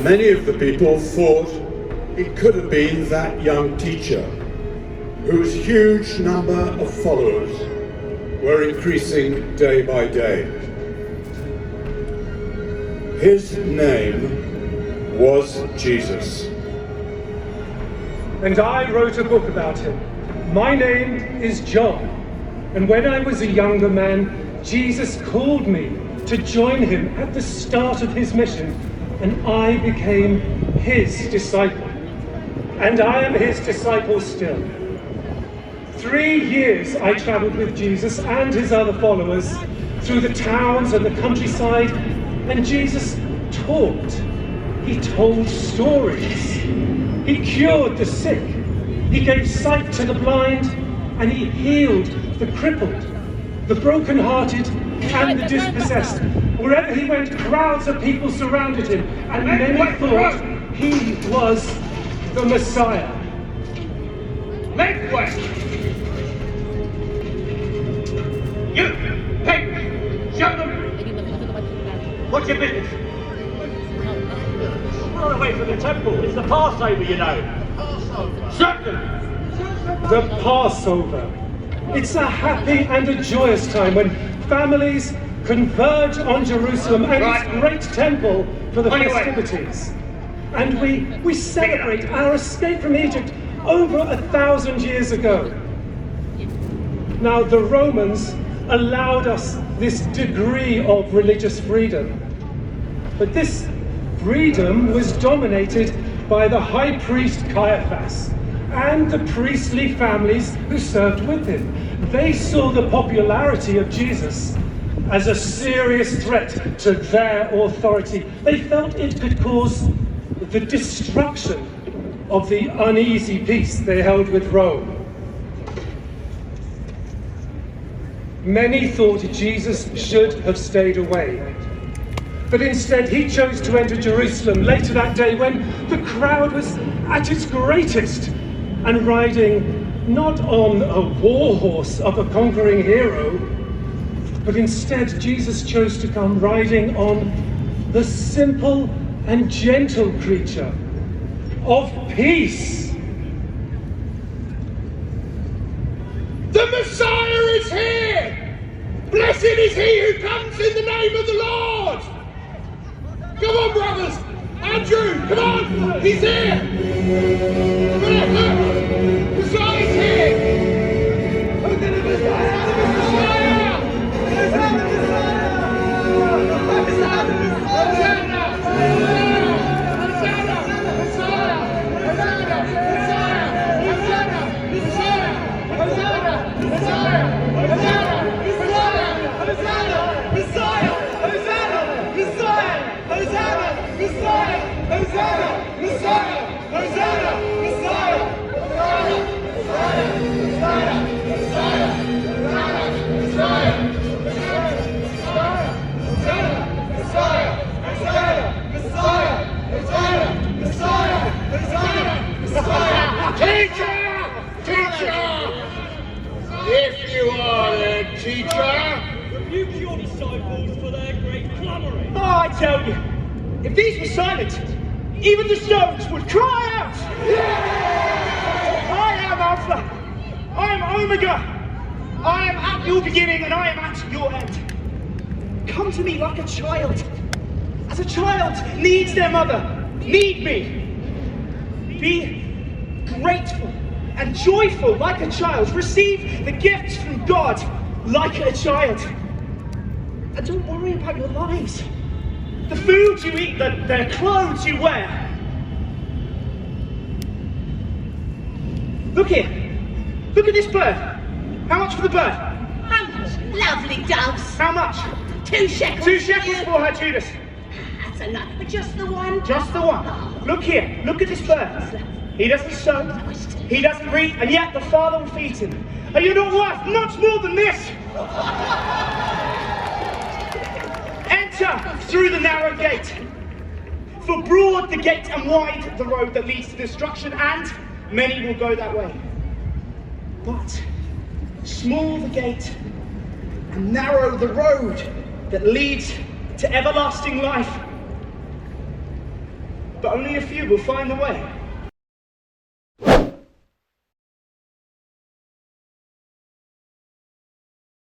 Many of the people thought it could have been that young teacher whose huge number of followers were increasing day by day. His name was Jesus. And I wrote a book about him. My name is John. And when I was a younger man, Jesus called me to join him at the start of his mission, and I became his disciple. And I am his disciple still. 3 years I traveled with Jesus and his other followers through the towns and the countryside, and Jesus taught. He told stories. He cured the sick. He gave sight to the blind, and he healed the crippled, the broken-hearted, and the dispossessed. Wherever he went, crowds of people surrounded him, and many thought he was the Messiah. Make way! You! Hey! Show them! What's your business? We're away from the temple. It's the Passover, you know. Shut them! The Passover. It's a happy and a joyous time when families converge on Jerusalem and its great temple for the festivities. And we celebrate our escape from Egypt over 1,000 years ago. Now, the Romans allowed us this degree of religious freedom, but this freedom was dominated by the high priest Caiaphas and the priestly families who served with him. They saw the popularity of Jesus as a serious threat to their authority. They felt it could cause the destruction of the uneasy peace they held with Rome. Many thought Jesus should have stayed away, but instead he chose to enter Jerusalem later that day when the crowd was at its greatest, and riding not on a war horse of a conquering hero, but instead Jesus chose to come riding on the simple and gentle creature of peace. The Messiah is here! Blessed is he who comes in the name of the Lord! Come on, brothers! Andrew, come on! He's here! Look! Messiah's here! Who's in the Messiah? Messiah! If you are their teacher, rebuke your disciples for their great clamoring. Oh, I tell you, if these were silent, even the stones would cry out. Yeah! I am Alpha, I am Omega, I am at your beginning and I am at your end. Come to me like a child, as a child needs their mother, need me. Be grateful and joyful like a child. Receive the gifts from God like a child. And don't worry about your lives. The food you eat, the clothes you wear. Look here. Look at this bird. How much for the bird? How much? Lovely doves. How much? 2 shekels. 2 shekels for her, Judas. That's enough. But just the one? Just the one. Look here. Look at this bird. He doesn't sow, he doesn't reap, and yet the Father will feed him. Are you not worth much more than this? Enter through the narrow gate. For broad the gate and wide the road that leads to destruction, and many will go that way. But small the gate and narrow the road that leads to everlasting life. but only a few will find the way.